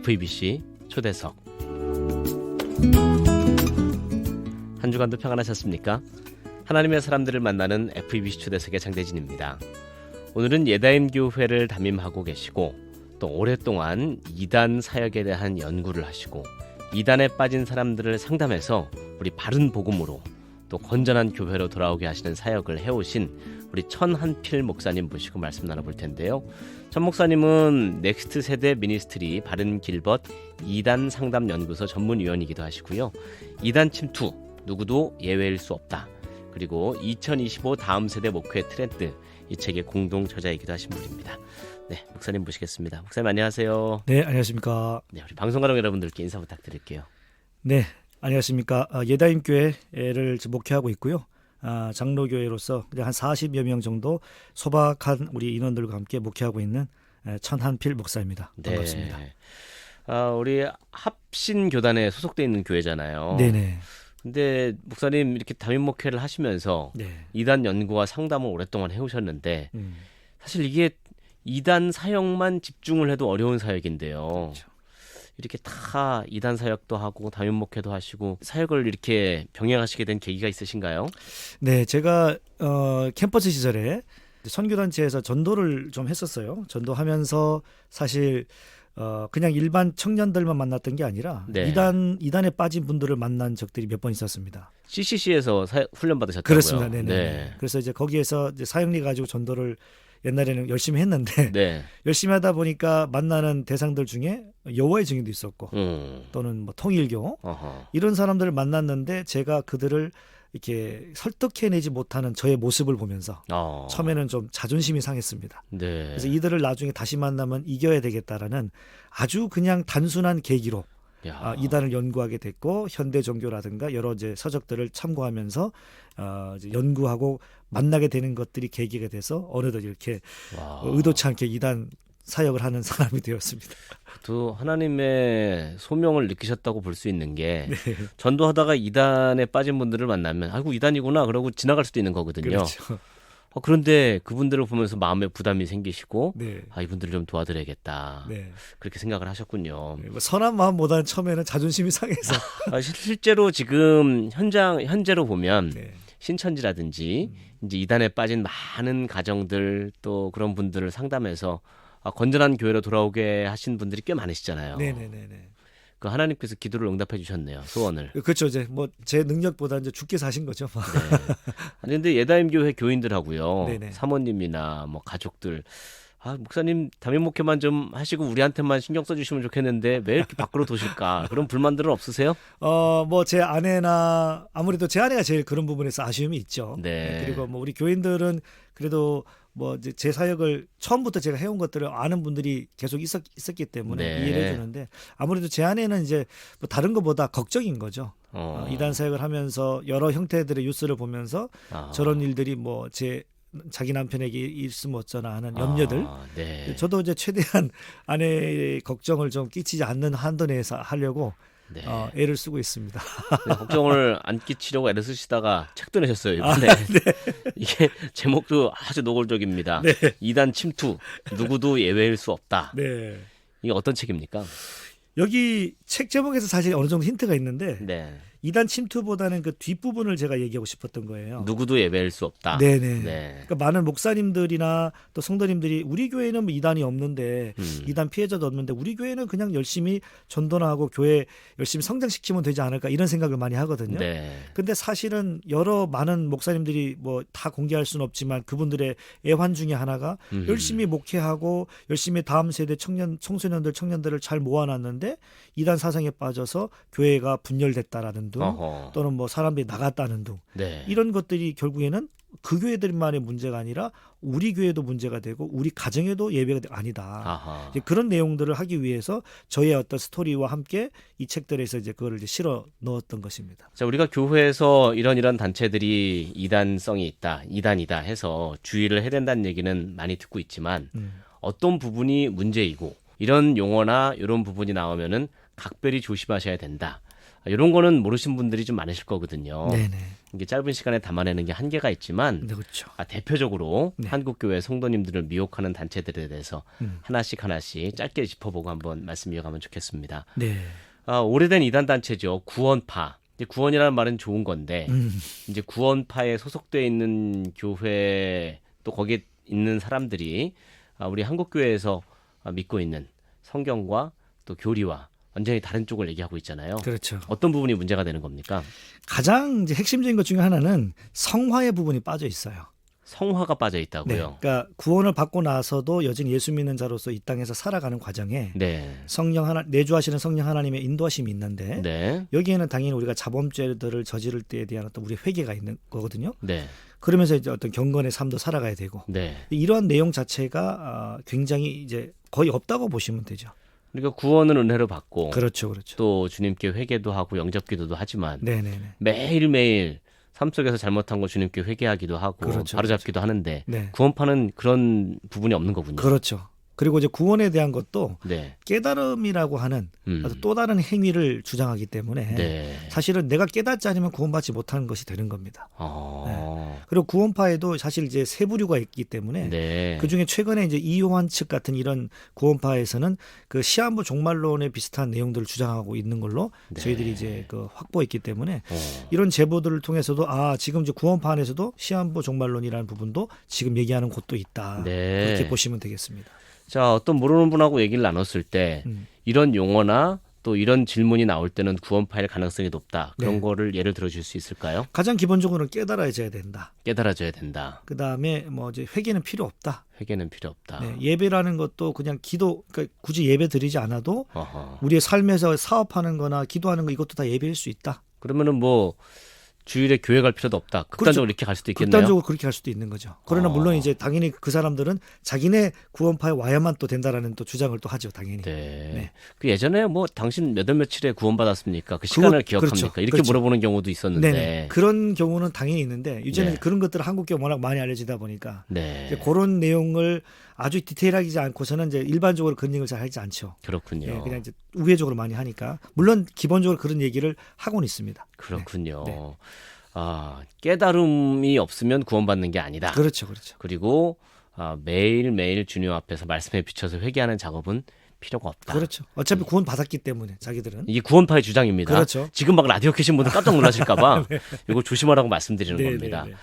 FEBC 초대석. 한 주간도 평안하셨습니까? 하나님의 사람들을 만나는 FEBC 초대석의 장대진입니다. 오늘은 예다임 교회를 담임하고 계시고 또 오랫동안 이단 사역에 대한 연구를 하시고 이단에 빠진 사람들을 상담해서 우리 바른 복음으로 또 건전한 교회로 돌아오게 하시는 사역을 해오신 우리 천한필 목사님 모시고 말씀 나눠볼 텐데요. 천 목사님은 넥스트 세대 미니스트리 바른 길벗 이단 상담 연구소 전문위원이기도 하시고요. 이단 침투 누구도 예외일 수 없다. 그리고 2025 다음 세대 목회 트렌드 이 책의 공동 저자이기도 하신 분입니다. 네, 목사님 모시겠습니다. 목사님 안녕하세요. 네, 안녕하십니까. 네, 우리 방송가족 여러분들께 인사 부탁드릴게요. 네, 안녕하십니까. 예다임 교회를 목회하고 있고요. 장로교회로서 한 40여 명 정도 소박한 우리 인원들과 함께 목회하고 있는 천한필 목사입니다. 반갑습니다. 네. 우리 합신교단에 소속돼 있는 교회잖아요. 네네. 근데 목사님 이렇게 담임 목회를 하시면서 네. 이단 연구와 상담을 오랫동안 해오셨는데 사실 이게 이단 사역만 집중을 해도 어려운 사역인데요. 그렇죠. 이렇게 다 이단 사역도 하고 담임 목회도 하시고 사역을 이렇게 병행하시게 된 계기가 있으신가요? 네, 제가 캠퍼스 시절에 선교단체에서 전도를 좀 했었어요. 전도하면서 사실 그냥 일반 청년들만 만났던 게 아니라 네. 이단에 빠진 분들을 만난 적들이 몇 번 있었습니다. CCC에서 훈련 받으셨다고요? 그렇습니다. 네네. 네. 그래서 이제 거기에서 이제 사역리 가지고 전도를 옛날에는 열심히 했는데 네. 열심히 하다 보니까 만나는 대상들 중에 여호와의 증인도 있었고 또는 뭐 통일교 이런 사람들을 만났는데 제가 그들을 이렇게 설득해내지 못하는 저의 모습을 보면서 처음에는 좀 자존심이 상했습니다. 네. 그래서 이들을 나중에 다시 만나면 이겨야 되겠다라는 아주 그냥 단순한 계기로 이단을 연구하게 됐고 현대 종교라든가 여러 이제 서적들을 참고하면서 이제 연구하고 만나게 되는 것들이 계기가 돼서 어느덧 이렇게 의도치 않게 이단 사역을 하는 사람이 되었습니다. 또 하나님의 소명을 느끼셨다고 볼 수 있는 게 네. 전도하다가 이단에 빠진 분들을 만나면 아이고 이단이구나 그러고 지나갈 수도 있는 거거든요. 그렇죠. 그런데 그분들을 보면서 마음에 부담이 생기시고 네. 이분들을 좀 도와드려야겠다. 네. 그렇게 생각을 하셨군요. 뭐 선한 마음보다는 처음에는 자존심이 상해서 실제로 지금 현재로 보면 네. 신천지라든지 이제 이단에 빠진 많은 가정들 또 그런 분들을 상담해서 건전한 교회로 돌아오게 하신 분들이 꽤 많으시잖아요. 네네네네. 그 하나님께서 기도를 응답해 주셨네요. 소원을. 그렇죠. 이제 뭐 제 능력보다 이제 주께 사신 거죠. 네. 아니 근데 예다임 교회 교인들하고요. 네네. 사모님이나 뭐 가족들 목사님 담임 목회만 좀 하시고 우리한테만 신경 써주시면 좋겠는데 왜 이렇게 밖으로 도실까? 그런 불만들은 없으세요? 뭐 제 아내나 아무래도 제 아내가 제일 그런 부분에서 아쉬움이 있죠. 네. 그리고 뭐 우리 교인들은 그래도 뭐 이제 제 사역을 처음부터 제가 해온 것들을 아는 분들이 계속 있었기 때문에 네. 이해를 해주는데 아무래도 제 아내는 이제 뭐 다른 것보다 걱정인 거죠. 이단 사역을 하면서 여러 형태들의 뉴스를 보면서 저런 일들이 뭐 자기 남편에게 있으면 어쩌나 하는 염려들. 네. 저도 이제 최대한 아내의 걱정을 좀 끼치지 않는 한도 내에서 하려고 네. 애를 쓰고 있습니다. 네, 걱정을 안 끼치려고 애를 쓰시다가 책도 내셨어요 이번에. 네. 이게 제목도 아주 노골적입니다. 네. 이단 침투 누구도 예외일 수 없다. 네. 이게 어떤 책입니까? 여기 책 제목에서 사실 어느 정도 힌트가 있는데 네. 이단 침투보다는 그 뒷부분을 제가 얘기하고 싶었던 거예요. 누구도 예외일 수 없다. 네네. 네. 그러니까 많은 목사님들이나 또 성도님들이 우리 교회는 뭐 이단이 없는데 이단 피해자도 없는데 우리 교회는 그냥 열심히 전도나 하고 교회 열심히 성장시키면 되지 않을까 이런 생각을 많이 하거든요. 네. 근데 사실은 많은 목사님들이 뭐 다 공개할 수는 없지만 그분들의 애환 중에 하나가 열심히 목회하고 열심히 다음 세대 청소년들을 잘 모아놨는데 이단 사상에 빠져서 교회가 분열됐다라는 등 또는 뭐 사람들이 나갔다는 등 네. 이런 것들이 결국에는 그 교회들만의 문제가 아니라 우리 교회도 문제가 되고 우리 가정에도 예배가 아니다. 이제 그런 내용들을 하기 위해서 저의 어떤 스토리와 함께 이 책들에서 이제 그거를 이제 실어 넣었던 것입니다. 자, 우리가 교회에서 이런 단체들이 이단성이 있다, 이단이다 해서 주의를 해야 된다는 얘기는 많이 듣고 있지만 어떤 부분이 문제이고 이런 용어나 이런 부분이 나오면은 각별히 조심하셔야 된다. 이런 거는 모르신 분들이 좀 많으실 거거든요. 네네. 이게 짧은 시간에 담아내는 게 한계가 있지만 네, 그렇죠. 대표적으로 네. 한국교회 성도님들을 미혹하는 단체들에 대해서 음. 하나씩 짧게 짚어보고 한번 말씀 이어가면 좋겠습니다. 네. 오래된 이단 단체죠. 구원파. 이제 구원이라는 말은 좋은 건데 이제 구원파에 소속되어 있는 교회 또 거기에 있는 사람들이 우리 한국교회에서 믿고 있는 성경과 또 교리와 완전히 다른 쪽을 얘기하고 있잖아요. 그렇죠. 어떤 부분이 문제가 되는 겁니까? 가장 이제 핵심적인 것 중에 하나는 성화의 부분이 빠져 있어요. 성화가 빠져 네. 있다고요. 그러니까 구원을 받고 나서도 여전히 예수 믿는 자로서 이 땅에서 살아가는 과정에 네. 성령 하나 내주하시는 성령 하나님의 인도하심이 있는데 네. 여기에는 당연히 우리가 자범죄들을 저지를 때에 대한 어떤 우리 회개가 있는 거거든요. 네. 그러면서 이제 어떤 경건의 삶도 살아가야 되고 네. 이러한 내용 자체가 굉장히 이제 거의 없다고 보시면 되죠. 그러니까 구원은 은혜로 받고 그렇죠, 그렇죠. 또 주님께 회개도 하고 영접기도도 하지만 네네네. 매일매일 삶 속에서 잘못한 거 주님께 회개하기도 하고 그렇죠, 바로잡기도 하는데 네. 구원파는 그런 부분이 없는 거군요. 그렇죠. 그리고 이제 구원에 대한 것도 네. 깨달음이라고 하는 아주 또 다른 행위를 주장하기 때문에 네. 사실은 내가 깨닫지 않으면 구원받지 못하는 것이 되는 겁니다. 어. 그리고 구원파에도 사실 이제 세 부류가 있기 때문에 네. 그 중에 최근에 이제 이요한 측 같은 이런 구원파에서는 그 시한부 종말론에 비슷한 내용들을 주장하고 있는 걸로 네. 저희들이 이제 그 확보했기 때문에 어. 이런 제보들을 통해서도 지금 이제 구원파 안에서도 시한부 종말론이라는 부분도 지금 얘기하는 곳도 있다. 네. 그렇게 보시면 되겠습니다. 자, 어떤 모르는 분하고 얘기를 나눴을 때 이런 용어나 또 이런 질문이 나올 때는 구원파일 가능성이 높다. 그런 네. 거를 예를 들어 줄 수 있을까요? 가장 기본적으로는 깨달아져야 된다. 깨달아져야 된다. 그 다음에 뭐 이제 회개는 필요 없다. 회개는 필요 없다. 네, 예배라는 것도 그냥 그러니까 굳이 예배 드리지 않아도 어허. 우리의 삶에서 사업하는 거나 기도하는 거 이것도 다 예배일 수 있다. 그러면은 뭐 주일에 교회 갈 필요도 없다. 극단적으로 이렇게 갈 수도 있겠네요. 극단적으로 그렇게 할 수도 있는 거죠. 그러나 물론 이제 당연히 그 사람들은 자기네 구원파에 와야만 또 된다라는 또 주장을 또 하죠, 당연히. 네. 네. 그 예전에 뭐 당신 몇 월 며칠에 구원받았습니까? 그 시간을 기억합니까? 그렇죠. 이렇게 그렇죠. 물어보는 경우도 있었는데. 네네. 그런 경우는 당연히 있는데 요즘은 네. 그런 것들은 한국교회 워낙 많이 알려지다 보니까 네. 이제 그런 내용을 아주 디테일하지 않고서는 이제 일반적으로 그런 얘기를 잘 하지 않죠. 그렇군요. 네, 그냥 이제 우회적으로 많이 하니까 물론 기본적으로 그런 얘기를 하고는 있습니다. 그렇군요. 네. 깨달음이 없으면 구원받는 게 아니다. 그렇죠, 그렇죠. 그리고 매일매일 주님 앞에서 말씀에 비춰서 회개하는 작업은 필요가 없다. 그렇죠. 어차피 구원 받았기 때문에 자기들은. 이게 구원파의 주장입니다. 그렇죠. 지금 막 라디오 켜신 분들 깜짝 놀라실까봐 이거 조심하라고 말씀드리는 네, 겁니다. 네, 네.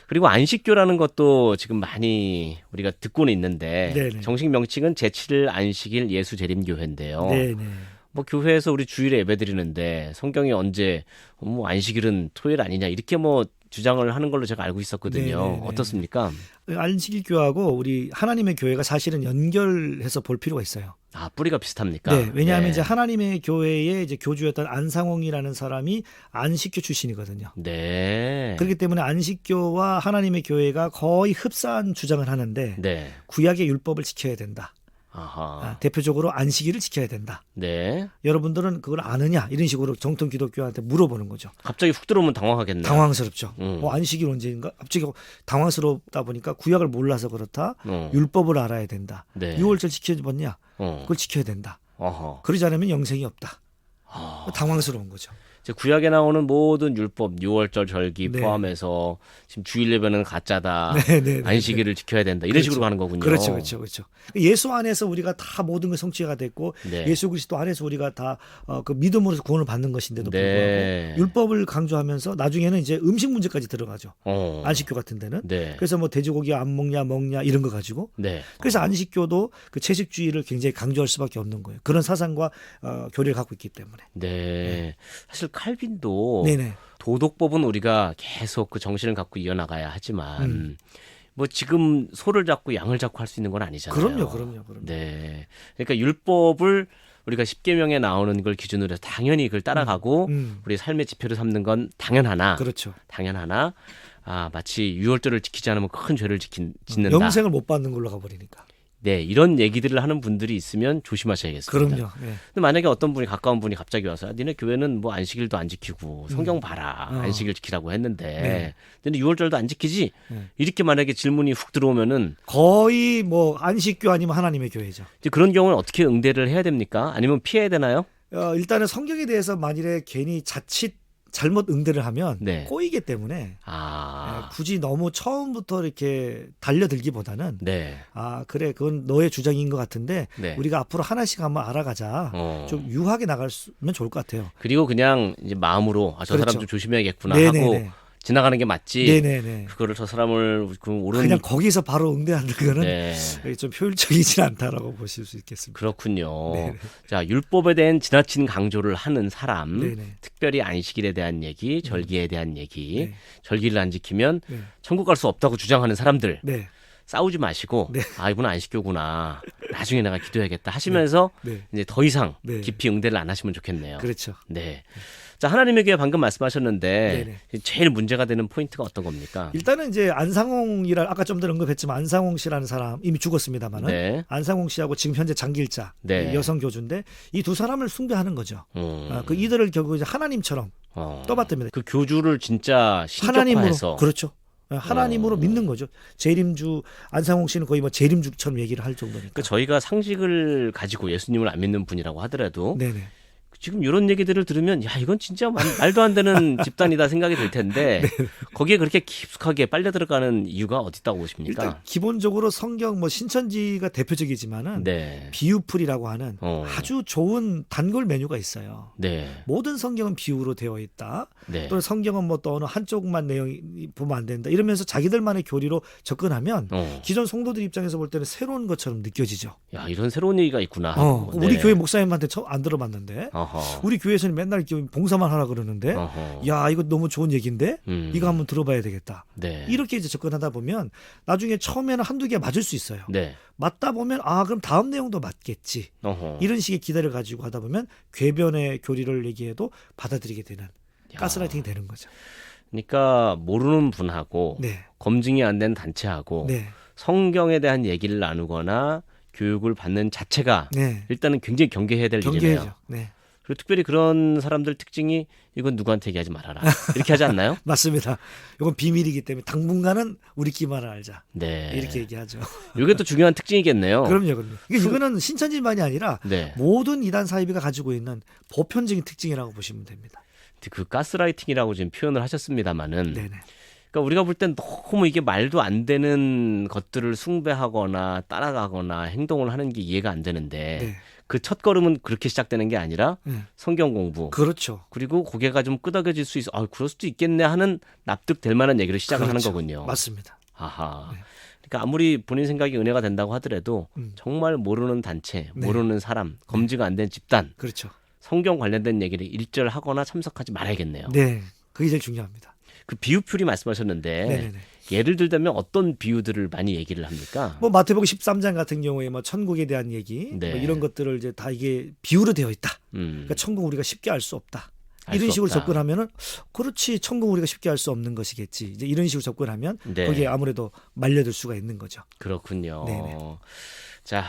그리고 안식교라는 것도 지금 많이 우리가 듣고는 있는데 네네. 정식 명칭은 제7일 안식일 예수 재림교회인데요. 네, 네. 뭐 교회에서 우리 주일에 예배드리는데 성경이 언제 뭐 안식일은 토요일 아니냐 이렇게 뭐 주장을 하는 걸로 제가 알고 있었거든요. 네네네. 어떻습니까? 안식일 교회하고 우리 하나님의 교회가 사실은 연결해서 볼 필요가 있어요. 뿌리가 비슷합니까? 네, 왜냐하면 네. 이제 하나님의 교회의 이제 교주였던 안상홍이라는 사람이 안식교 출신이거든요. 네. 그렇기 때문에 안식교와 하나님의 교회가 거의 흡사한 주장을 하는데 네. 구약의 율법을 지켜야 된다. 아하. 대표적으로 안식일을 지켜야 된다. 네. 여러분들은 그걸 아느냐 이런 식으로 정통 기독교한테 물어보는 거죠. 갑자기 훅 들어오면 당황하겠네요. 당황스럽죠. 안식일 언제인가? 갑자기 당황스럽다 보니까 구약을 몰라서 그렇다. 율법을 알아야 된다. 네. 6월절 지켜봤냐? 어. 그걸 지켜야 된다. 어허. 그러지 않으면 영생이 없다. 아. 당황스러운 거죠. 이제 구약에 나오는 모든 율법, 6월절 절기 네. 포함해서 지금 주일 예배는 가짜다. 네, 네, 네, 안식일을 지켜야 된다. 이런 그렇죠. 식으로 가는 거군요. 그렇죠, 그렇죠, 그렇죠. 예수 안에서 우리가 다 모든 게 성취가 됐고 네. 예수 그리스도 안에서 우리가 다 그 믿음으로서 구원을 받는 것인데도 네. 불구하고 율법을 강조하면서 나중에는 이제 음식 문제까지 들어가죠. 안식교 같은 데는. 네. 그래서 뭐 돼지고기 안 먹냐 이런 거 가지고. 네. 그래서 안식교도 그 채식주의를 굉장히 강조할 수밖에 없는 거예요. 그런 사상과 교리를 갖고 있기 때문에. 네. 사실 칼빈도 네네. 도덕법은 우리가 계속 그 정신을 갖고 이어나가야 하지만 뭐 지금 소를 잡고 양을 잡고 할 수 있는 건 아니잖아요. 그럼요. 네. 그러니까 율법을 우리가 십계명에 나오는 걸 기준으로 해서 당연히 그걸 따라가고 우리 삶의 지표를 삼는 건 당연하나 그렇죠. 마치 유월절을 지키지 않으면 큰 죄를 짓는다. 영생을 못 받는 걸로 가버리니까. 네, 이런 얘기들을 하는 분들이 있으면 조심하셔야겠습니다. 그럼요. 네. 근데 만약에 어떤 분이 가까운 분이 갑자기 와서 니네 교회는 뭐 안식일도 안 지키고 성경 봐라 안식일 지키라고 했는데 너네 유월절도 안 지키지? 이렇게 만약에 질문이 훅 들어오면은 거의 뭐 안식교 아니면 하나님의 교회죠. 이제 그런 경우는 어떻게 응대를 해야 됩니까? 아니면 피해야 되나요? 일단은 성경에 대해서 만일에 괜히 자칫 잘못 응대를 하면 네. 꼬이기 때문에 굳이 너무 처음부터 이렇게 달려들기보다는 네. 그래 그건 너의 주장인 것 같은데 네. 우리가 앞으로 하나씩 한번 알아가자. 좀 유하게 나가면 좋을 것 같아요. 그리고 그냥 이제 마음으로 저 그렇죠. 사람 좀 조심해야겠구나 네네네. 하고 지나가는 게 맞지. 네네네. 그거를 저 사람을 그냥 거기서 바로 응대하는 거는 네. 좀 효율적이지 않다라고 보실 수 있겠습니다. 그렇군요. 네네. 자, 율법에 대한 지나친 강조를 하는 사람, 네네. 특별히 안식일에 대한 얘기, 절기에 대한 얘기, 네. 절기를 안 지키면 네. 천국 갈 수 없다고 주장하는 사람들 네. 싸우지 마시고 네. 이분은 안식교구나. 나중에 내가 기도해야겠다 하시면서 네. 이제 더 이상 네. 깊이 응대를 안 하시면 좋겠네요. 그렇죠. 네. 자, 하나님의 교회 방금 말씀하셨는데 네네. 제일 문제가 되는 포인트가 어떤 겁니까? 일단은 이제 안상홍이라 아까 좀 전에 언급했지만 안상홍 씨라는 사람 이미 죽었습니다만은 네. 안상홍 씨하고 지금 현재 장길자 네. 여성 교주인데 이 두 사람을 숭배하는 거죠. 그 이들을 결국 이제 하나님처럼 떠받듭니다. 그 교주를 진짜 하나님으로 신격화해서 그렇죠. 하나님으로 믿는 거죠. 재림주 안상홍 씨는 거의 뭐 재림주처럼 얘기를 할 정도니까. 그러니까 저희가 상식을 가지고 예수님을 안 믿는 분이라고 하더라도 네네. 지금 이런 얘기들을 들으면 야 이건 진짜 말도 안 되는 집단이다 생각이 들 텐데 거기에 그렇게 깊숙하게 빨려 들어가는 이유가 어디 있다고 보십니까? 일단 기본적으로 성경 뭐 신천지가 대표적이지만은 네. 비유풀이라고 하는 아주 좋은 단골 메뉴가 있어요. 네. 모든 성경은 비유로 되어 있다. 네. 또는 성경은 뭐 또 어느 한쪽만 내용이 보면 안 된다. 이러면서 자기들만의 교리로 접근하면 기존 성도들 입장에서 볼 때는 새로운 것처럼 느껴지죠. 야 이런 새로운 얘기가 있구나. 우리 교회 목사님한테 처음 안 들어봤는데 우리 교회에서는 맨날 봉사만 하라 그러는데 야 이거 너무 좋은 얘기인데 이거 한번 들어봐야 되겠다. 네. 이렇게 이제 접근하다 보면 나중에 처음에는 한두 개 맞을 수 있어요. 네. 맞다 보면 그럼 다음 내용도 맞겠지. 이런 식의 기대를 가지고 하다 보면 궤변의 교리를 얘기해도 받아들이게 되는 가스라이팅이 되는 거죠. 그러니까 모르는 분하고 네. 검증이 안 된 단체하고 네. 성경에 성경에 대한 얘기를 나누거나 교육을 받는 자체가 네. 일단은 굉장히 경계해야 될 일이네요. 경계해죠. 네. 그리고 특별히 그런 사람들 특징이 이건 누구한테 얘기하지 말아라. 이렇게 하지 않나요? 맞습니다. 이건 비밀이기 때문에 당분간은 우리끼리만 알자. 네. 이렇게 얘기하죠. 이게 또 중요한 특징이겠네요. 그럼요. 이거는 신천지만이 아니라 네. 모든 이단 사이비가 가지고 있는 보편적인 특징이라고 보시면 됩니다. 그 가스라이팅이라고 지금 표현을 하셨습니다마는 네네. 그러니까 우리가 볼 땐 너무 이게 말도 안 되는 것들을 숭배하거나 따라가거나 행동을 하는 게 이해가 안 되는데 네. 그 첫 걸음은 그렇게 시작되는 게 아니라 네. 성경 공부 그렇죠. 그리고 고개가 좀 끄덕여질 수 있어 그럴 수도 있겠네 하는 납득될 만한 얘기를 시작을 그렇죠. 하는 거군요. 맞습니다. 아하. 네. 그러니까 아무리 본인 생각이 은혜가 된다고 하더라도 정말 모르는 단체, 네. 모르는 사람, 검증 안 된 집단, 그렇죠. 성경 관련된 얘기를 일절하거나 참석하지 말아야겠네요. 네. 그게 제일 중요합니다. 그 비유풀이 말씀하셨는데 네네네. 예를 들자면 어떤 비유들을 많이 얘기를 합니까? 뭐 마태복음 13장 같은 경우에 뭐 천국에 대한 얘기 네. 뭐 이런 것들을 이제 다 이게 비유로 되어 있다. 음, 그러니까 천국 우리가 쉽게 알 수 없다. 알 이런 수 식으로 없다. 접근하면은 그렇지 천국 우리가 쉽게 알 수 없는 것이겠지. 이제 이런 식으로 접근하면 네. 거기에 아무래도 말려들 수가 있는 거죠. 그렇군요. 네네. 자,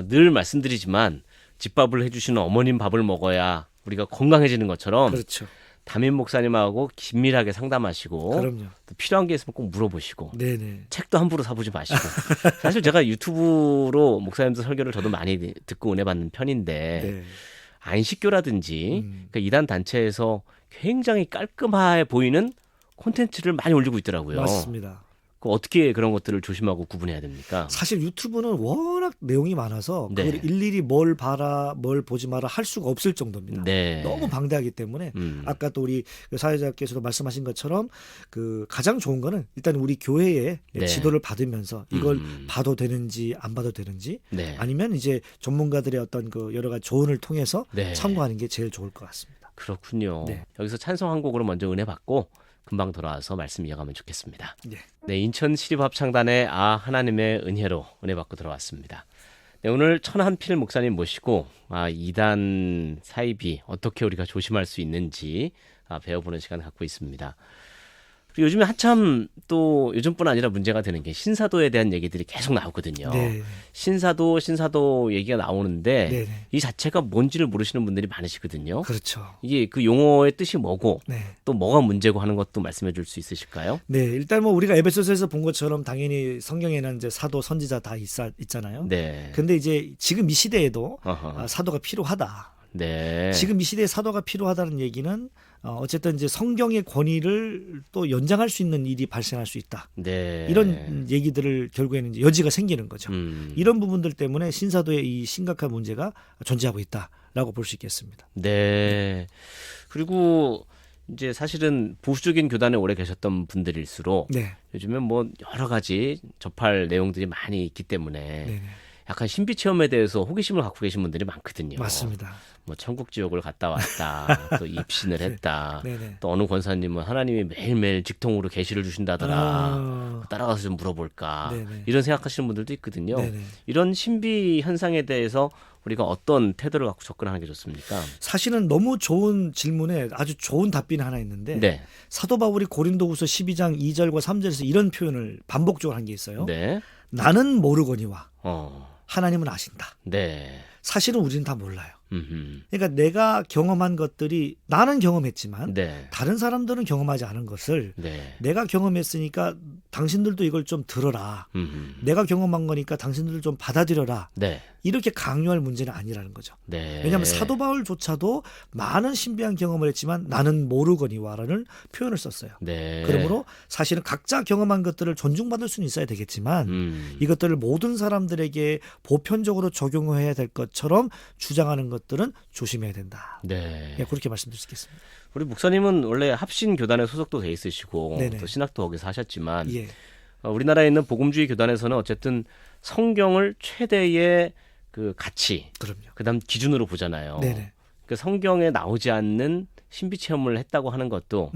늘 말씀드리지만 집밥을 해주시는 어머님 밥을 먹어야 우리가 건강해지는 것처럼 그렇죠. 담임 목사님하고 긴밀하게 상담하시고 그럼요. 또 필요한 게 있으면 꼭 물어보시고 네네. 책도 함부로 사보지 마시고 사실 제가 유튜브로 목사님들 설교를 저도 많이 듣고 은혜 받는 편인데 네. 안식교라든지 그러니까 이단 단체에서 굉장히 깔끔해 보이는 콘텐츠를 많이 올리고 있더라고요. 맞습니다. 그 어떻게 그런 것들을 조심하고 구분해야 됩니까? 사실 유튜브는 워낙 내용이 많아서 네. 그걸 일일이 뭘 봐라, 뭘 보지 마라 할 수가 없을 정도입니다. 네. 너무 방대하기 때문에 아까 또 우리 사회자께서도 말씀하신 것처럼 그 가장 좋은 거는 일단 우리 교회의 네. 지도를 받으면서 이걸 봐도 되는지 안 봐도 되는지 네. 아니면 이제 전문가들의 어떤 그 여러 가지 조언을 통해서 네. 참고하는 게 제일 좋을 것 같습니다. 그렇군요. 네. 여기서 찬송 한 곡으로 먼저 은혜 받고 금방 돌아와서 말씀 이어가면 좋겠습니다. 네. 네, 인천 시립합창단의 하나님의 은혜로 은혜 받고 들어왔습니다. 네, 오늘 천한필 목사님 모시고 이단 사이비 어떻게 우리가 조심할 수 있는지 배워보는 시간을 갖고 있습니다. 그리고 요즘에 한참 또 요즘뿐 아니라 문제가 되는 게 신사도에 대한 얘기들이 계속 나오거든요. 네. 신사도 얘기가 나오는데 네. 이 자체가 뭔지를 모르시는 분들이 많으시거든요. 그렇죠. 이게 그 용어의 뜻이 뭐고 네. 또 뭐가 문제고 하는 것도 말씀해 줄 수 있으실까요? 네, 일단 뭐 우리가 에베소서에서 본 것처럼 당연히 성경에는 이제 사도, 선지자 다 있잖아요. 네. 근데 이제 지금 이 시대에도 어허. 사도가 필요하다. 네. 지금 이 시대에 사도가 필요하다는 얘기는 어쨌든 이제 성경의 권위를 또 연장할 수 있는 일이 발생할 수 있다. 네. 이런 얘기들을 결국에는 이제 여지가 생기는 거죠. 이런 부분들 때문에 신사도의 이 심각한 문제가 존재하고 있다라고 볼 수 있겠습니다. 네. 그리고 이제 사실은 보수적인 교단에 오래 계셨던 분들일수록 네. 요즘엔 뭐 여러 가지 접할 내용들이 많이 있기 때문에 네네. 약간 신비 체험에 대해서 호기심을 갖고 계신 분들이 많거든요. 맞습니다. 뭐 천국 지옥을 갔다 왔다. 또 입신을 했다. 네네. 또 어느 권사님은 하나님이 매일매일 직통으로 계시를 주신다더라. 따라가서 좀 물어볼까. 네네. 이런 생각하시는 분들도 있거든요. 네네. 이런 신비 현상에 대해서 우리가 어떤 태도를 갖고 접근하는 게 좋습니까? 사실은 너무 좋은 질문에 아주 좋은 답변이 하나 있는데 네. 사도 바울이 고린도후서 12장 2절과 3절에서 이런 표현을 반복적으로 한 게 있어요. 네. 나는 모르거니와 어. 하나님은 아신다. 네. 사실은 우리는 다 몰라요. 음흠. 그러니까 내가 경험한 것들이 나는 경험했지만 네. 다른 사람들은 경험하지 않은 것을 네. 내가 경험했으니까 당신들도 이걸 좀 들어라. 음흠. 내가 경험한 거니까 당신들 좀 받아들여라. 네. 이렇게 강요할 문제는 아니라는 거죠. 네. 왜냐하면 사도 바울조차도 많은 신비한 경험을 했지만 나는 모르거니와라는 표현을 썼어요. 네. 그러므로 사실은 각자 경험한 것들을 존중받을 수는 있어야 되겠지만 이것들을 모든 사람들에게 보편적으로 적용해야 될 것처럼 주장하는 것들은 조심해야 된다. 네. 예, 그렇게 말씀드릴 수 있겠습니다. 우리 목사님은 원래 합신 교단에 소속도 돼 있으시고 네네. 또 신학도 거기서 하셨지만 예, 우리나라에 있는 복음주의 교단에서는 어쨌든 성경을 최대의 그 가치, 그럼요. 그다음 기준으로 보잖아요. 네네. 그 성경에 나오지 않는 신비 체험을 했다고 하는 것도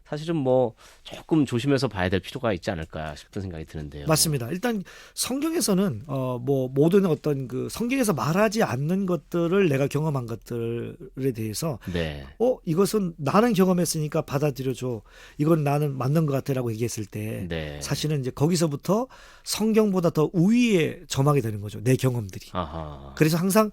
사실은 뭐 조금 조심해서 봐야 될 필요가 있지 않을까 싶은 생각이 드는데요. 맞습니다. 일단 성경에서는 뭐 모든 어떤 그 성경에서 말하지 않는 것들을 내가 경험한 것들에 대해서 네. 이것은 나는 경험했으니까 받아들여줘. 이건 나는 맞는 것 같아라고 얘기했을 때 네. 사실은 이제 거기서부터 성경보다 더 우위에 점하게 되는 거죠. 내 경험들이. 아하. 그래서 항상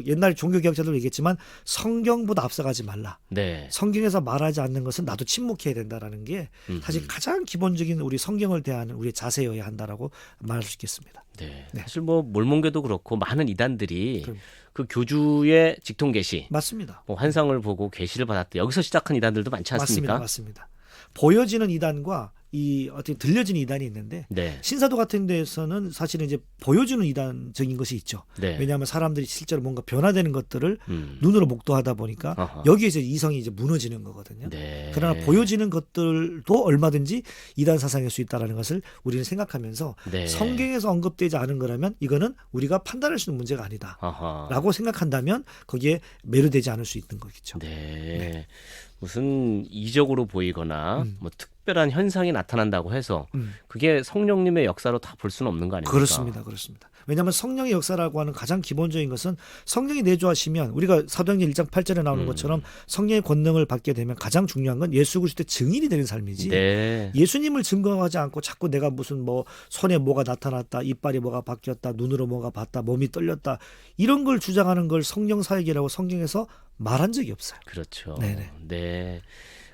옛날 종교개혁자들 얘기했지만 성경보다 앞서가지 말라. 네. 성경에서 말하지 않는 것은 나도 침묵해야 된다라는 게 사실 가장 기본적인 우리 성경을 대하는 우리의 자세여야 한다라고 말할 수 있겠습니다. 네. 네. 사실 뭐 몰몬교도 그렇고 많은 이단들이 그럼. 그 교주의 직통 계시, 맞습니다. 뭐 환상을 보고 계시를 받았다. 여기서 시작한 이단들도 많지 않습니까? 맞습니다. 보여지는 이단과 이 어떻게 들려지는 이단이 있는데 네. 신사도 같은 데서는 사실은 이제 보여주는 이단적인 것이 있죠. 네. 왜냐하면 사람들이 실제로 뭔가 변화되는 것들을 눈으로 목도하다 보니까 아하. 여기에서 이성이 이제 무너지는 거거든요. 네. 그러나 보여지는 것들도 얼마든지 이단 사상일 수 있다는 것을 우리는 생각하면서 네. 성경에서 언급되지 않은 거라면 이거는 우리가 판단할 수 있는 문제가 아니다. 아하. 라고 생각한다면 거기에 매료되지 않을 수 있는 거겠죠. 네. 무슨 이적으로 보이거나 뭐 특별한 현상이 나타난다고 해서 그게 성령님의 역사로 다 볼 수는 없는 거 아닙니까? 그렇습니다. 왜냐하면 성령의 역사라고 하는 가장 기본적인 것은 성령이 내주하시면 우리가 사도행전 1장 8절에 나오는 것처럼 성령의 권능을 받게 되면 가장 중요한 건 예수 그리스도의 증인이 되는 삶이지. 네. 예수님을 증거하지 않고 자꾸 내가 무슨 뭐 손에 뭐가 나타났다, 이빨이 뭐가 바뀌었다, 눈으로 뭐가 봤다, 몸이 떨렸다 이런 걸 주장하는 걸 성령 사역이라고 성경에서 말한 적이 없어요. 그렇죠. 네네. 네.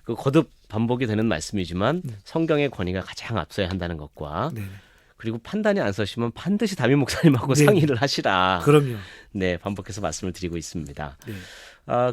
그 거듭 반복이 되는 말씀이지만 성경의 권위가 가장 앞서야 한다는 것과 네. 그리고 판단이 안 서시면 반드시 담임 목사님하고 네. 상의를 하시라. 그럼요. 네, 반복해서 말씀을 드리고 있습니다. 네.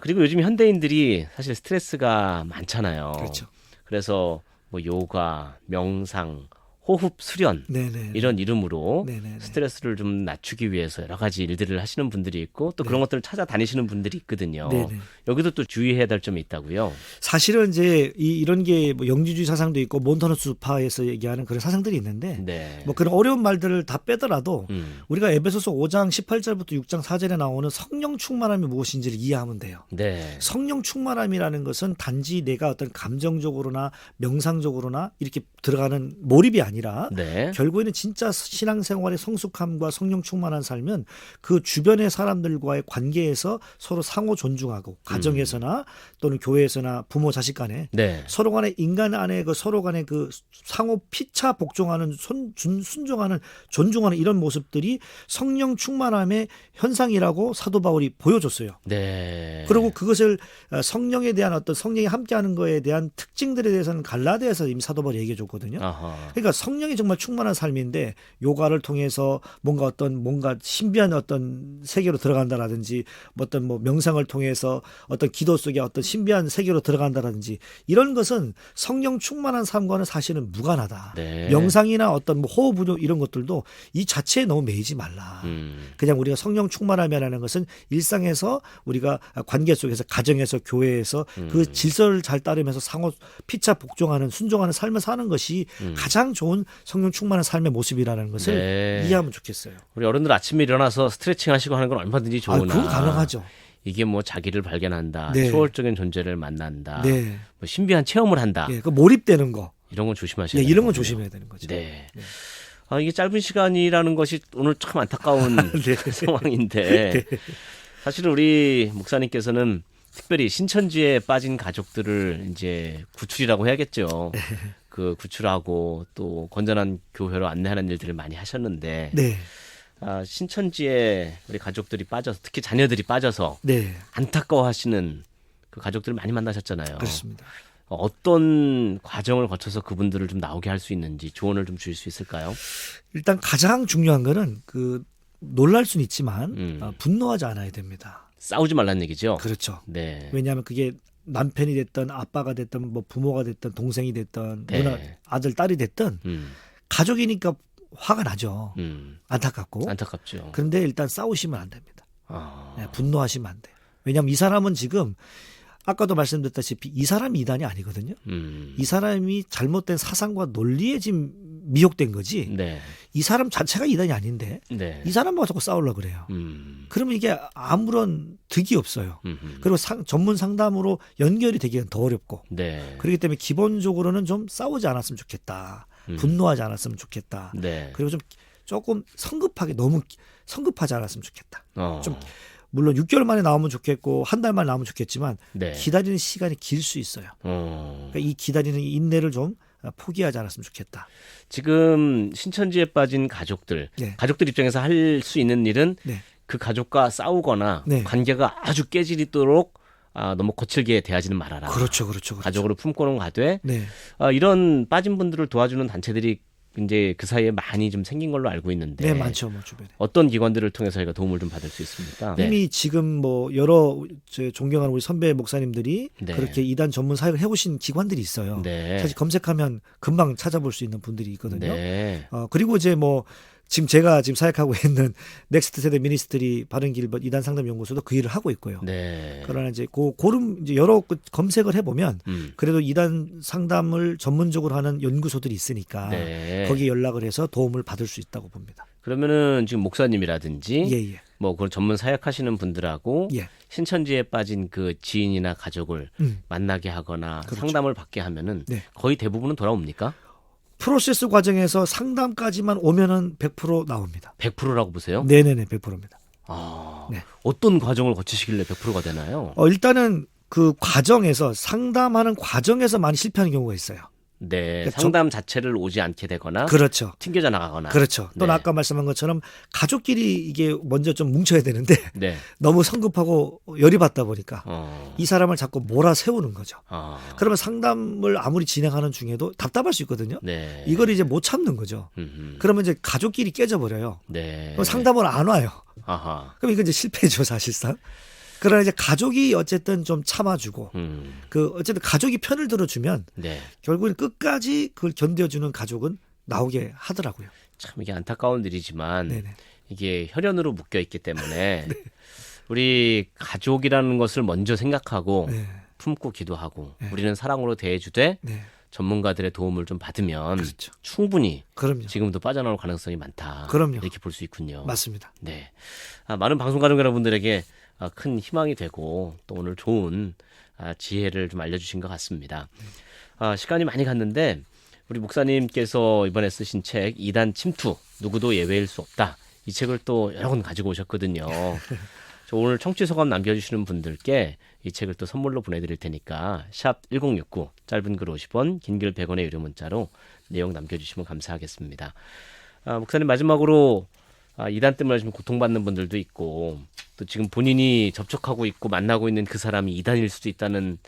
그리고 요즘 현대인들이 사실 스트레스가 많잖아요. 그렇죠. 그래서 뭐 요가, 명상, 호흡 수련 네네. 이런 이름으로 네네네. 스트레스를 좀 낮추기 위해서 여러 가지 일들을 하시는 분들이 있고 또 그런 것들을 찾아다니시는 분들이 있거든요. 네네. 여기도 또 주의해야 될 점이 있다고요. 사실은 이제 이런 게 뭐 영지주의 사상도 있고 몬타누스파에서 얘기하는 그런 사상들이 있는데 네. 뭐 그런 어려운 말들을 다 빼더라도 음. 우리가 에베소서 5장 18절부터 6장 4절에 나오는 성령 충만함이 무엇인지를 이해하면 돼요. 네. 성령 충만함이라는 것은 단지 내가 어떤 감정적으로나 명상적으로나 이렇게 들어가는 몰입이 아니라 네. 결국에는 진짜 신앙생활의 성숙함과 성령 충만한 삶은 그 주변의 사람들과의 관계에서 서로 상호 존중하고 가정에서나 또는 교회에서나 부모 자식 간에 네. 서로 간에 인간 안에 그 서로 간에 그 상호 피차 복종하는 순종하는 존중하는 이런 모습들이 성령 충만함의 현상이라고 사도 바울이 보여줬어요. 네. 그리고 그것을 성령에 대한 어떤 성령이 함께하는 거에 대한 특징들에 대해서는 갈라디아에서 이미 사도 바울이 얘기해 줬고 줬거든요. 아하. 그러니까 성령이 정말 충만한 삶인데 요가를 통해서 뭔가 신비한 어떤 세계로 들어간다라든지 어떤 뭐 명상을 통해서 어떤 기도 속에 어떤 신비한 세계로 들어간다라든지 이런 것은 성령 충만한 삶과는 사실은 무관하다. 네. 명상이나 어떤 뭐 호흡 운동 이런 것들도 이 자체에 너무 매이지 말라. 그냥 우리가 성령 충만함이라는 것은 일상에서 우리가 관계 속에서 가정에서 교회에서 그 질서를 잘 따르면서 상호 피차 복종하는 순종하는 삶을 사는 것이 가장 좋은 성령 충만한 삶의 모습이라는 것을 네. 이해하면 좋겠어요. 우리 어른들 아침에 일어나서 스트레칭 하시고 하는 건 얼마든지 좋으나 그건 가능하죠. 이게 뭐 자기를 발견한다, 네. 초월적인 존재를 만난다, 네. 뭐 신비한 체험을 한다. 예, 그 몰입되는 거. 이런 건 조심하셔야 예, 돼요. 이런 건 조심해야 되는 거죠. 네. 네. 이게 짧은 시간이라는 것이 오늘 참 안타까운 네. 상황인데 사실은 우리 목사님께서는 특별히 신천지에 빠진 가족들을 이제 구출이라고 해야겠죠. 그 구출하고 또 건전한 교회로 안내하는 일들을 많이 하셨는데 네. 신천지에 우리 가족들이 빠져서 특히 자녀들이 빠져서 네. 안타까워하시는 그 가족들을 많이 만나셨잖아요. 그렇습니다. 어떤 과정을 거쳐서 그분들을 좀 나오게 할 수 있는지 조언을 좀 주실 수 있을까요? 일단 가장 중요한 거는 그 놀랄 수는 있지만 분노하지 않아야 됩니다. 싸우지 말라는 얘기죠. 그렇죠. 네. 왜냐하면 그게 남편이 됐든 아빠가 됐든 뭐 부모가 됐든 동생이 됐든 네. 누나 아들 딸이 됐든 가족이니까 화가 나죠. 안타깝고. 안타깝죠. 그런데 일단 싸우시면 안 됩니다. 아. 네, 분노하시면 안 돼요. 왜냐하면 이 사람은 지금 아까도 말씀드렸다시피 이 사람이 이단이 아니거든요. 이 사람이 잘못된 사상과 논리에 지금 미혹된 거지. 네. 이 사람 자체가 이단이 아닌데 네. 이 사람하고 자꾸 싸우려고 그래요. 그러면 이게 아무런 득이 없어요. 그리고 전문 상담으로 연결이 되기는 더 어렵고. 네. 그렇기 때문에 기본적으로는 좀 싸우지 않았으면 좋겠다. 분노하지 않았으면 좋겠다. 네. 그리고 좀 조금 성급하게 너무 성급하지 않았으면 좋겠다. 좀 물론 6개월 만에 나오면 좋겠고 한 달 만에 나오면 좋겠지만 네. 기다리는 시간이 길 수 있어요. 그러니까 이 기다리는 인내를 좀 포기하지 않았으면 좋겠다. 지금 신천지에 빠진 가족들, 네. 가족들 입장에서 할 수 있는 일은 네. 그 가족과 싸우거나 네. 관계가 아주 깨지도록 너무 거칠게 대하지는 말아라. 그렇죠, 그렇죠, 그렇죠. 가족으로 품고는 가되 네. 이런 빠진 분들을 도와주는 단체들이 이제 그 사이에 많이 좀 생긴 걸로 알고 있는데 네, 많죠, 뭐 주변에. 어떤 기관들을 통해서 저희가 도움을 좀 받을 수 있습니까? 이미 지금 뭐 여러 존경하는 우리 선배 목사님들이 네. 그렇게 이단 전문 사역을 해오신 기관들이 있어요. 네. 사실 검색하면 금방 찾아볼 수 있는 분들이 있거든요. 네. 그리고 이제 뭐 지금 제가 지금 사역하고 있는 넥스트 세대 미니스트리 바른길 이단 상담 연구소도 그 일을 하고 있고요. 네. 그러나 이제 고름 이제 여러 검색을 해보면 그래도 이단 상담을 전문적으로 하는 연구소들이 있으니까 네. 거기에 연락을 해서 도움을 받을 수 있다고 봅니다. 그러면은 지금 목사님이라든지 예. 뭐 그런 전문 사역하시는 분들하고 예. 신천지에 빠진 그 지인이나 가족을 만나게 하거나 그렇죠. 상담을 받게 하면은 네. 거의 대부분은 돌아옵니까? 프로세스 과정에서 상담까지만 오면은 100% 나옵니다. 100%라고 보세요? 네네네 100%입니다. 네. 어떤 과정을 거치시길래 100%가 되나요? 일단은 그 과정에서 상담하는 과정에서 많이 실패하는 경우가 있어요. 네, 그러니까 상담 자체를 오지 않게 되거나 그렇죠. 튕겨져 나가거나 그렇죠. 또는 네. 아까 말씀한 것처럼 가족끼리 이게 먼저 좀 뭉쳐야 되는데 네. 너무 성급하고 열이 받다 보니까 이 사람을 자꾸 몰아세우는 거죠. 그러면 상담을 아무리 진행하는 중에도 답답할 수 있거든요. 네. 이걸 이제 못 참는 거죠. 그러면 이제 가족끼리 깨져버려요. 네. 그럼 상담을 안 와요. 아하. 그럼 이건 이제 실패죠 사실상. 그러나 이제 가족이 어쨌든 좀 참아주고 어쨌든 가족이 편을 들어주면 네. 결국은 끝까지 그걸 견뎌주는 가족은 나오게 하더라고요. 참 이게 안타까운 일이지만 네네. 이게 혈연으로 묶여 있기 때문에 우리 가족이라는 것을 먼저 생각하고 네. 품고 기도하고 네. 우리는 사랑으로 대해주되 네. 전문가들의 도움을 좀 받으면 그렇죠. 충분히 그럼요. 지금도 빠져나올 가능성이 많다. 그럼요. 이렇게 볼 수 있군요. 맞습니다. 네. 많은 방송 가족 여러분들에게 큰 희망이 되고 또 오늘 좋은 지혜를 좀 알려주신 것 같습니다. 시간이 많이 갔는데 우리 목사님께서 이번에 쓰신 책 이단 침투 누구도 예외일 수 없다. 이 책을 또 여러 권 가지고 오셨거든요. 저 오늘 청취 소감 남겨주시는 분들께 이 책을 또 선물로 보내드릴 테니까 샵 1069 짧은 글 50원 긴 글 100원의 유료 문자로 내용 남겨주시면 감사하겠습니다. 목사님 마지막으로 이단 때문에 좀 고통받는 분들도 있고 또 지금 본인이 접촉하고 있고 만나고 있는 그 사람이 이단일 수도 있다는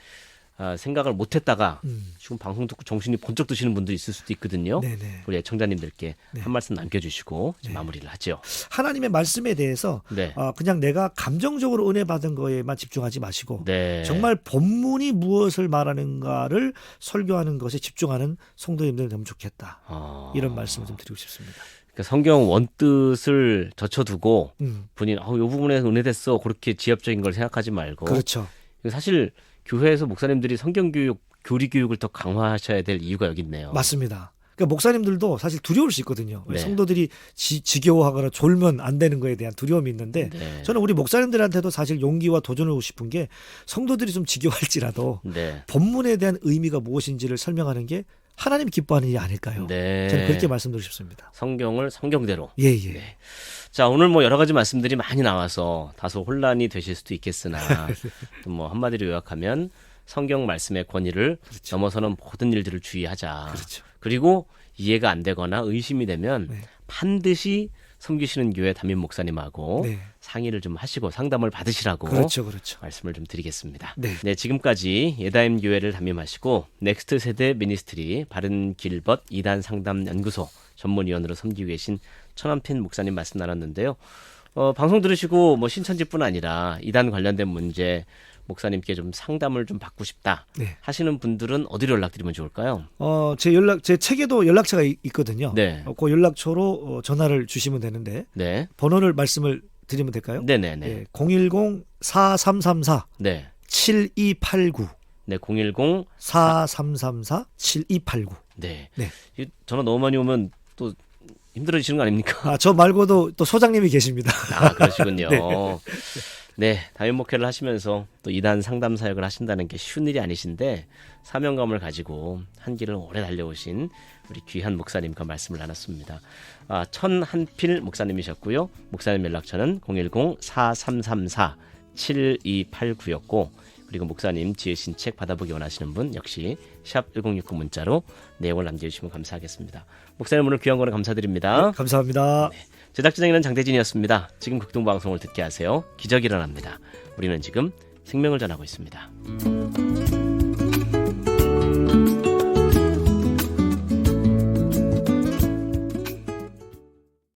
생각을 못했다가 지금 방송 듣고 정신이 번쩍 드시는 분도 있을 수도 있거든요. 네네. 우리 애청자님들께 네. 한 말씀 남겨주시고 네. 마무리를 하죠. 하나님의 말씀에 대해서 네. 그냥 내가 감정적으로 은혜 받은 거에만 집중하지 마시고 네. 정말 본문이 무엇을 말하는가를 설교하는 것에 집중하는 성도님들 되면 좋겠다. 이런 말씀을 좀 드리고 싶습니다. 그러니까 성경 원뜻을 젖혀두고 본인 이 부분에 은혜됐어 그렇게 지엽적인 걸 생각하지 말고 그렇죠. 사실 교회에서 목사님들이 성경교육, 교리교육을 더 강화하셔야 될 이유가 여기 있네요. 맞습니다. 그러니까 목사님들도 사실 두려울 수 있거든요. 네. 성도들이 지겨워하거나 졸면 안 되는 거에 대한 두려움이 있는데 네. 저는 우리 목사님들한테도 사실 용기와 도전을 주고 싶은 게 성도들이 좀 지겨워할지라도 네. 본문에 대한 의미가 무엇인지를 설명하는 게 하나님 기뻐하는 일이 아닐까요? 네. 저는 그렇게 말씀드리고 싶습니다. 성경을 성경대로. 예. 네. 자, 오늘 뭐 여러 가지 말씀들이 많이 나와서 다소 혼란이 되실 수도 있겠으나 또 뭐 한마디로 요약하면 성경 말씀의 권위를 그렇죠. 넘어서는 모든 일들을 주의하자. 그렇죠. 그리고 이해가 안 되거나 의심이 되면 네. 반드시 섬기시는 교회 담임 목사님하고 네. 상의를 좀 하시고 상담을 받으시라고 그렇죠. 말씀을 좀 드리겠습니다. 네. 지금까지 예다임 교회를 담임하시고 넥스트 세대 미니스트리 바른 길벗 2단 상담 연구소 전문위원으로 섬기고 계신 천한핀 목사님 말씀 나눴는데요. 방송 들으시고 뭐 신천지뿐 아니라 2단 관련된 문제 목사님께 좀 상담을 좀 받고 싶다 네. 하시는 분들은 어디로 연락드리면 좋을까요? 제 책에도 연락처가 있거든요. 네. 그 연락처로 전화를 주시면 되는데 네. 번호를 말씀을 드리면 될까요? 네네네. 네, 010-4334 네. 7289 네, 010 4334 7289. 네. 네. 이 전화 너무 많이 오면 또 힘들어지시는 거 아닙니까? 저 말고도 또 소장님이 계십니다. 그러시군요. 네. 네, 담임 목회를 하시면서 또 2단 상담 사역을 하신다는 게 쉬운 일이 아니신데 사명감을 가지고 한 길을 오래 달려오신 우리 귀한 목사님과 말씀을 나눴습니다. 천한필 목사님이셨고요. 목사님 연락처는 010-4334-7289였고 그리고 목사님 지으신 책 받아보기 원하시는 분 역시 샵 1069 문자로 내용을 남겨주시면 감사하겠습니다. 목사님 오늘 귀한 거를 감사드립니다. 네, 감사합니다. 제작진에는 장대진이었습니다. 지금 극동방송을 듣게 하세요. 기적이 일어납니다. 우리는 지금 생명을 전하고 있습니다.